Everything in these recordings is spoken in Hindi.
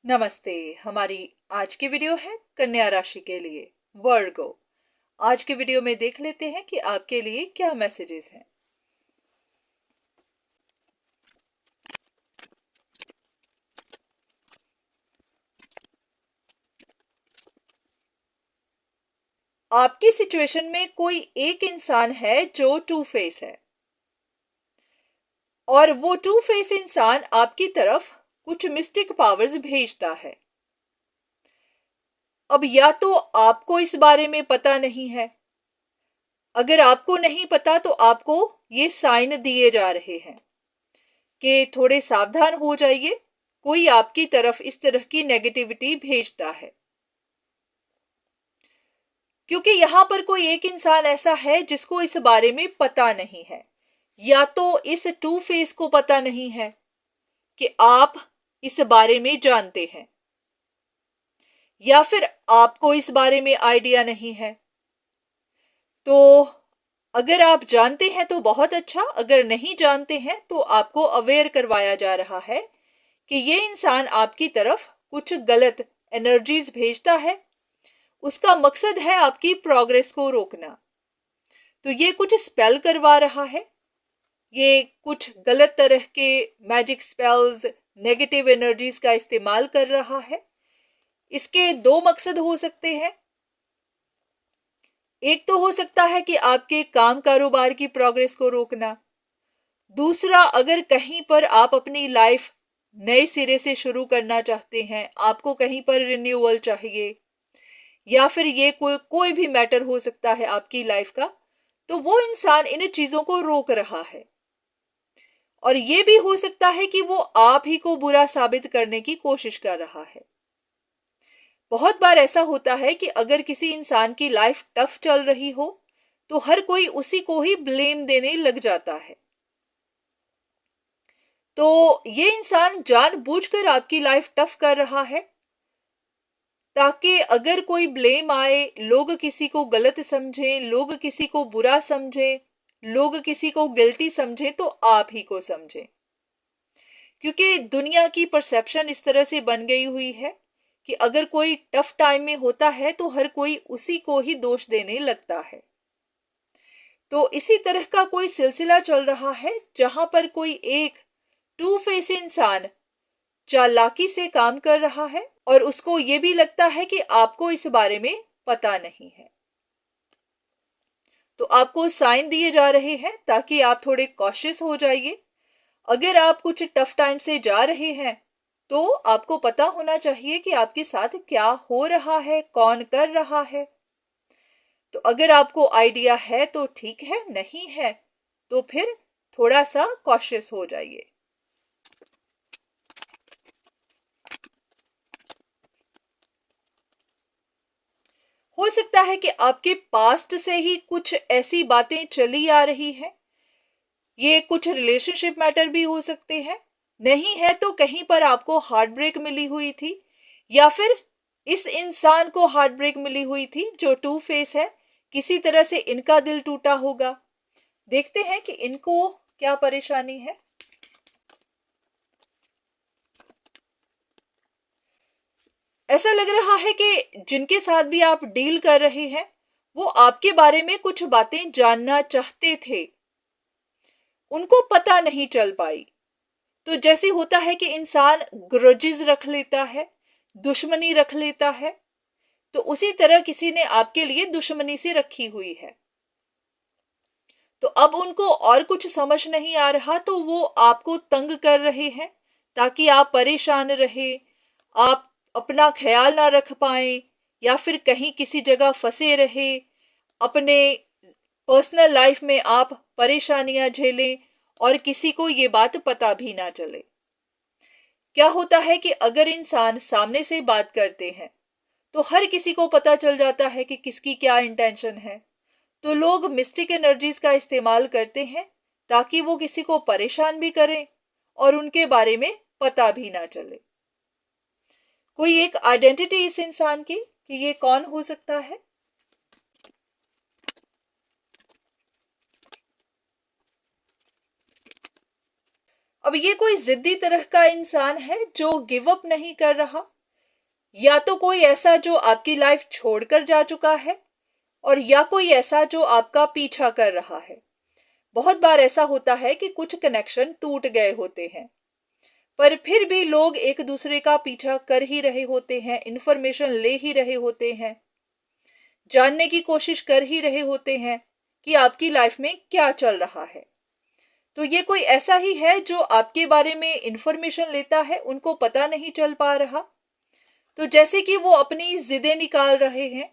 नमस्ते। हमारी आज की वीडियो है कन्या राशि के लिए वर्गो। आज के वीडियो में देख लेते हैं कि आपके लिए क्या मैसेजेस हैं। आपकी सिचुएशन में कोई एक इंसान है जो टू फेस है और वो टू फेस इंसान आपकी तरफ कुछ मिस्टिक पावर्स भेजता है। अब या तो आपको इस बारे में पता नहीं है, अगर आपको नहीं पता तो आपको ये साइन दिए जा रहे हैं कि थोड़े सावधान हो जाइए, कोई आपकी तरफ इस तरह की नेगेटिविटी भेजता है। क्योंकि यहां पर कोई एक इंसान ऐसा है जिसको इस बारे में पता नहीं है, या तो इस टू फेस को पता नहीं है कि आप इस बारे में जानते हैं, या फिर आपको इस बारे में आइडिया नहीं है। तो अगर आप जानते हैं तो बहुत अच्छा, अगर नहीं जानते हैं तो आपको अवेयर करवाया जा रहा है कि ये इंसान आपकी तरफ कुछ गलत एनर्जीज भेजता है। उसका मकसद है आपकी प्रोग्रेस को रोकना। तो ये कुछ स्पेल करवा रहा है, ये कुछ गलत तरह के मैजिक स्पेल्स, नेगेटिव एनर्जीज का इस्तेमाल कर रहा है। इसके दो मकसद हो सकते हैं। एक तो हो सकता है कि आपके काम कारोबार की प्रोग्रेस को रोकना। दूसरा, अगर कहीं पर आप अपनी लाइफ नए सिरे से शुरू करना चाहते हैं, आपको कहीं पर रिन्यूअल चाहिए, या फिर ये कोई भी मैटर हो सकता है आपकी लाइफ का, तो वो इंसान इन चीजों को रोक रहा है। और ये भी हो सकता है कि वो आप ही को बुरा साबित करने की कोशिश कर रहा है। बहुत बार ऐसा होता है कि अगर किसी इंसान की लाइफ टफ चल रही हो तो हर कोई उसी को ही ब्लेम देने लग जाता है। तो ये इंसान जानबूझकर आपकी लाइफ टफ कर रहा है ताकि अगर कोई ब्लेम आए, लोग किसी को गलत समझें, लोग किसी को बुरा समझें, लोग किसी को गिल्टी समझें, तो आप ही को समझें। क्योंकि दुनिया की परसेप्शन इस तरह से बन गई हुई है कि अगर कोई टफ टाइम में होता है तो हर कोई उसी को ही दोष देने लगता है। तो इसी तरह का कोई सिलसिला चल रहा है जहां पर कोई एक टू फेस इंसान चालाकी से काम कर रहा है और उसको ये भी लगता है कि आपको इस बारे में पता नहीं है। तो आपको साइन दिए जा रहे हैं ताकि आप थोड़े कॉशियस हो जाइए। अगर आप कुछ टफ टाइम से जा रहे हैं तो आपको पता होना चाहिए कि आपके साथ क्या हो रहा है, कौन कर रहा है। तो अगर आपको आइडिया है तो ठीक है, नहीं है तो फिर थोड़ा सा कॉशियस हो जाइए। हो सकता है कि आपके पास्ट से ही कुछ ऐसी बातें चली आ रही हैं। ये कुछ रिलेशनशिप मैटर भी हो सकते हैं। नहीं है तो कहीं पर आपको हार्ट ब्रेक मिली हुई थी, या फिर इस इंसान को हार्ट ब्रेक मिली हुई थी जो टू फेस है। किसी तरह से इनका दिल टूटा होगा। देखते हैं कि इनको क्या परेशानी है। ऐसा लग रहा है कि जिनके साथ भी आप डील कर रहे हैं वो आपके बारे में कुछ बातें जानना चाहते थे, उनको पता नहीं चल पाई। तो जैसे होता है कि इंसान ग्रजेस रख लेता है, दुश्मनी रख लेता है, तो उसी तरह किसी ने आपके लिए दुश्मनी से रखी हुई है। तो अब उनको और कुछ समझ नहीं आ रहा तो वो आपको तंग कर रहे हैं ताकि आप परेशान रहे, आप अपना ख्याल ना रख पाए, या फिर कहीं किसी जगह फंसे रहे, अपने पर्सनल लाइफ में आप परेशानियां झेलें और किसी को ये बात पता भी ना चले। क्या होता है कि अगर इंसान सामने से बात करते हैं तो हर किसी को पता चल जाता है कि किसकी क्या इंटेंशन है। तो लोग मिस्टिक एनर्जीज का इस्तेमाल करते हैं ताकि वो किसी को परेशान भी करें और उनके बारे में पता भी ना चले। कोई एक आइडेंटिटी इस इंसान की कि ये कौन हो सकता है। अब ये कोई जिद्दी तरह का इंसान है जो गिव अप नहीं कर रहा, या तो कोई ऐसा जो आपकी लाइफ छोड़कर जा चुका है, और या कोई ऐसा जो आपका पीछा कर रहा है। बहुत बार ऐसा होता है कि कुछ कनेक्शन टूट गए होते हैं, पर फिर भी लोग एक दूसरे का पीछा कर ही रहे होते हैं, इंफॉर्मेशन ले ही रहे होते हैं, जानने की कोशिश कर ही रहे होते हैं कि आपकी लाइफ में क्या चल रहा है। तो ये कोई ऐसा ही है जो आपके बारे में इंफॉर्मेशन लेता है, उनको पता नहीं चल पा रहा। तो जैसे कि वो अपनी जिदें निकाल रहे हैं,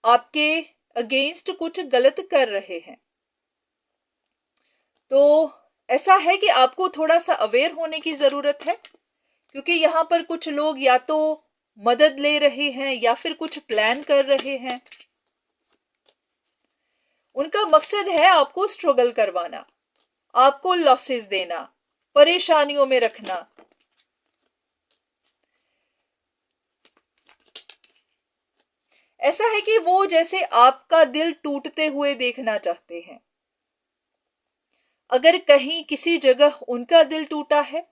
आपके अगेंस्ट कुछ गलत कर रहे हैं। तो ऐसा है कि आपको थोड़ा सा अवेयर होने की जरूरत है, क्योंकि यहाँ पर कुछ लोग या तो मदद ले रहे हैं या फिर कुछ प्लान कर रहे हैं। उनका मकसद है आपको स्ट्रगल करवाना, आपको लॉसेस देना, परेशानियों में रखना। ऐसा है कि वो जैसे आपका दिल टूटते हुए देखना चाहते हैं। अगर कहीं किसी जगह उनका दिल टूटा है,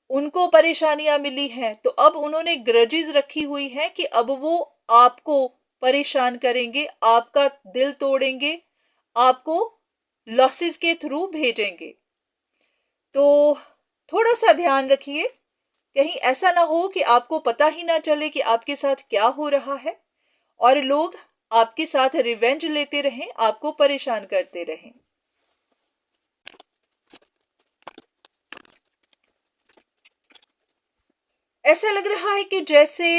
उनको परेशानियां मिली हैं, तो अब उन्होंने ग्रजेस रखी हुई है कि अब वो आपको परेशान करेंगे, आपका दिल तोड़ेंगे, आपको लॉसेस के थ्रू भेजेंगे। तो थोड़ा सा ध्यान रखिए, कहीं ऐसा ना हो कि आपको पता ही ना चले कि आपके साथ क्या हो रहा है, और लोग आपके साथ रिवेंज लेते रहें, आपको परेशान करते रहें। ऐसा लग रहा है कि जैसे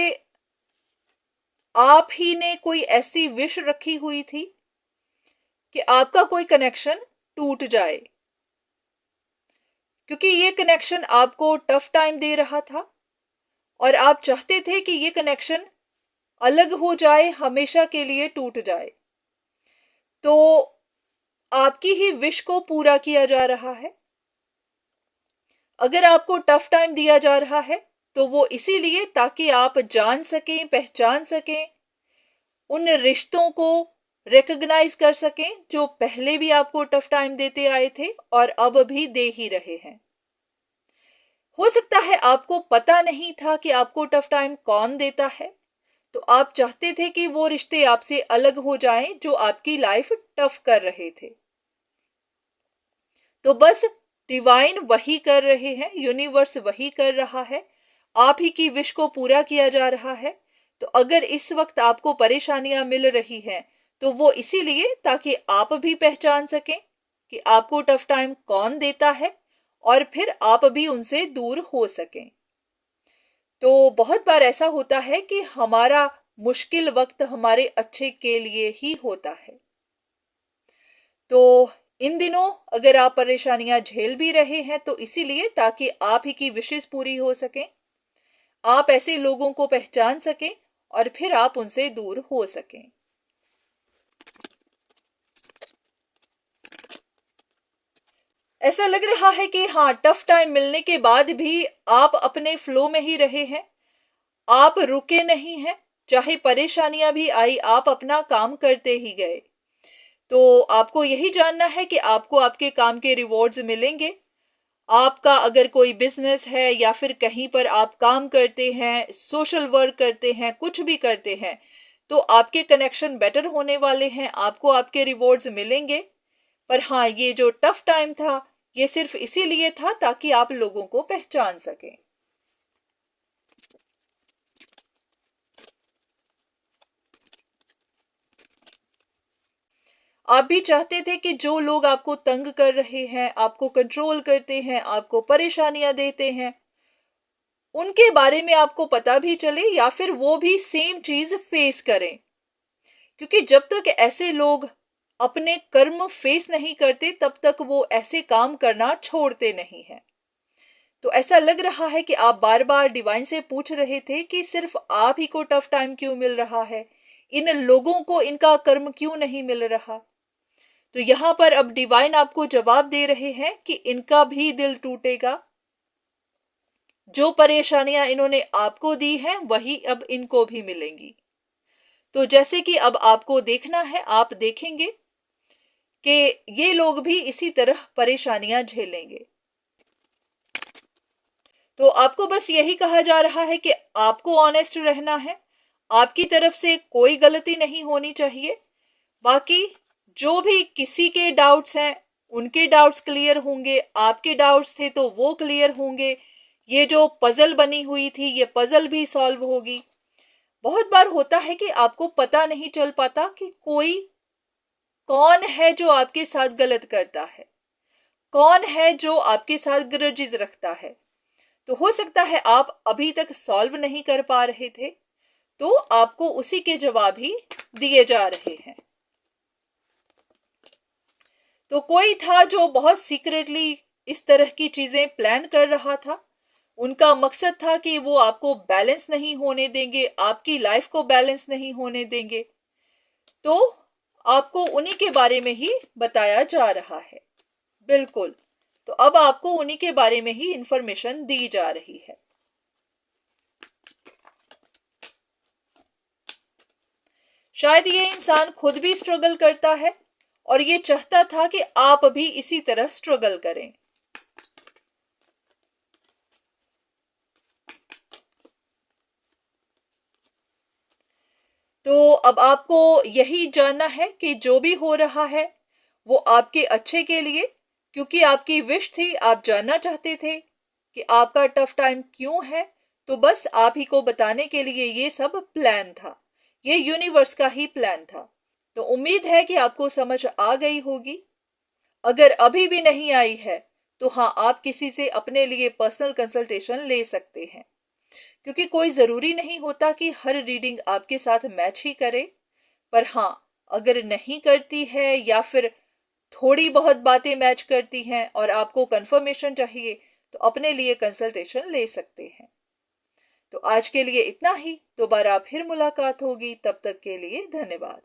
आप ही ने कोई ऐसी विश रखी हुई थी कि आपका कोई कनेक्शन टूट जाए, क्योंकि ये कनेक्शन आपको टफ टाइम दे रहा था और आप चाहते थे कि ये कनेक्शन अलग हो जाए, हमेशा के लिए टूट जाए। तो आपकी ही विश को पूरा किया जा रहा है। अगर आपको टफ टाइम दिया जा रहा है तो वो इसीलिए ताकि आप जान सकें, पहचान सकें, उन रिश्तों को रिकॉग्नाइज कर सकें जो पहले भी आपको टफ टाइम देते आए थे और अब भी दे ही रहे हैं। हो सकता है आपको पता नहीं था कि आपको टफ टाइम कौन देता है, तो आप चाहते थे कि वो रिश्ते आपसे अलग हो जाएं जो आपकी लाइफ टफ कर रहे थे। तो बस डिवाइन वही कर रहे हैं, यूनिवर्स वही कर रहा है, आप ही की विश को पूरा किया जा रहा है। तो अगर इस वक्त आपको परेशानियां मिल रही हैं, तो वो इसीलिए ताकि आप भी पहचान सकें कि आपको टफ टाइम कौन देता है और फिर आप भी उनसे दूर हो सकें। तो बहुत बार ऐसा होता है कि हमारा मुश्किल वक्त हमारे अच्छे के लिए ही होता है। तो इन दिनों अगर आप परेशानियां झेल भी रहे हैं तो इसीलिए ताकि आप ही की विशेष पूरी हो सकें, आप ऐसे लोगों को पहचान सकें और फिर आप उनसे दूर हो सकें। ऐसा लग रहा है कि हाँ, टफ टाइम मिलने के बाद भी आप अपने फ्लो में ही रहे हैं, आप रुके नहीं हैं। चाहे परेशानियां भी आई, आप अपना काम करते ही गए। तो आपको यही जानना है कि आपको आपके काम के रिवॉर्ड्स मिलेंगे। आपका अगर कोई बिजनेस है या फिर कहीं पर आप काम करते हैं, सोशल वर्क करते हैं, कुछ भी करते हैं, तो आपके कनेक्शन बेटर होने वाले हैं, आपको आपके रिवॉर्ड्स मिलेंगे। पर हाँ, ये जो टफ टाइम था ये सिर्फ इसीलिए था ताकि आप लोगों को पहचान सकें। आप भी चाहते थे कि जो लोग आपको तंग कर रहे हैं, आपको कंट्रोल करते हैं, आपको परेशानियां देते हैं, उनके बारे में आपको पता भी चले या फिर वो भी सेम चीज फेस करें। क्योंकि जब तक ऐसे लोग अपने कर्म फेस नहीं करते तब तक वो ऐसे काम करना छोड़ते नहीं हैं। तो ऐसा लग रहा है कि आप बार बार डिवाइन से पूछ रहे थे कि सिर्फ आप ही को टफ टाइम क्यों मिल रहा है, इन लोगों को इनका कर्म क्यों नहीं मिल रहा। तो यहां पर अब डिवाइन आपको जवाब दे रहे हैं कि इनका भी दिल टूटेगा। जो परेशानियां इन्होंने आपको दी हैं वही अब इनको भी मिलेंगी। तो जैसे कि अब आपको देखना है, आप देखेंगे कि ये लोग भी इसी तरह परेशानियां झेलेंगे। तो आपको बस यही कहा जा रहा है कि आपको ऑनेस्ट रहना है, आपकी तरफ से कोई गलती नहीं होनी चाहिए। बाकी जो भी किसी के डाउट्स हैं उनके डाउट्स क्लियर होंगे, आपके डाउट्स थे तो वो क्लियर होंगे। ये जो पजल बनी हुई थी ये पजल भी सॉल्व होगी। बहुत बार होता है कि आपको पता नहीं चल पाता कि कोई कौन है जो आपके साथ गलत करता है, कौन है जो आपके साथ ग्रजेस रखता है। तो हो सकता है आप अभी तक सॉल्व नहीं कर पा रहे थे, तो आपको उसी के जवाब ही दिए जा रहे हैं। तो कोई था जो बहुत सीक्रेटली इस तरह की चीजें प्लान कर रहा था। उनका मकसद था कि वो आपको बैलेंस नहीं होने देंगे, आपकी लाइफ को बैलेंस नहीं होने देंगे। तो आपको उन्हीं के बारे में ही बताया जा रहा है। बिल्कुल, तो अब आपको उन्हीं के बारे में ही इंफॉर्मेशन दी जा रही है। शायद ये इंसान खुद भी स्ट्रगल करता है और ये चाहता था कि आप भी इसी तरह स्ट्रगल करें। तो अब आपको यही जानना है कि जो भी हो रहा है वो आपके अच्छे के लिए, क्योंकि आपकी विश थी, आप जानना चाहते थे कि आपका टफ टाइम क्यों है। तो बस आप ही को बताने के लिए ये सब प्लान था, ये यूनिवर्स का ही प्लान था। तो उम्मीद है कि आपको समझ आ गई होगी। अगर अभी भी नहीं आई है तो हाँ, आप किसी से अपने लिए पर्सनल कंसल्टेशन ले सकते हैं, क्योंकि कोई जरूरी नहीं होता कि हर रीडिंग आपके साथ मैच ही करे। पर हाँ, अगर नहीं करती है या फिर थोड़ी बहुत बातें मैच करती हैं और आपको कंफर्मेशन चाहिए तो अपने लिए कंसल्टेशन ले सकते हैं। तो आज के लिए इतना ही, दोबारा फिर मुलाकात होगी, तब तक के लिए धन्यवाद।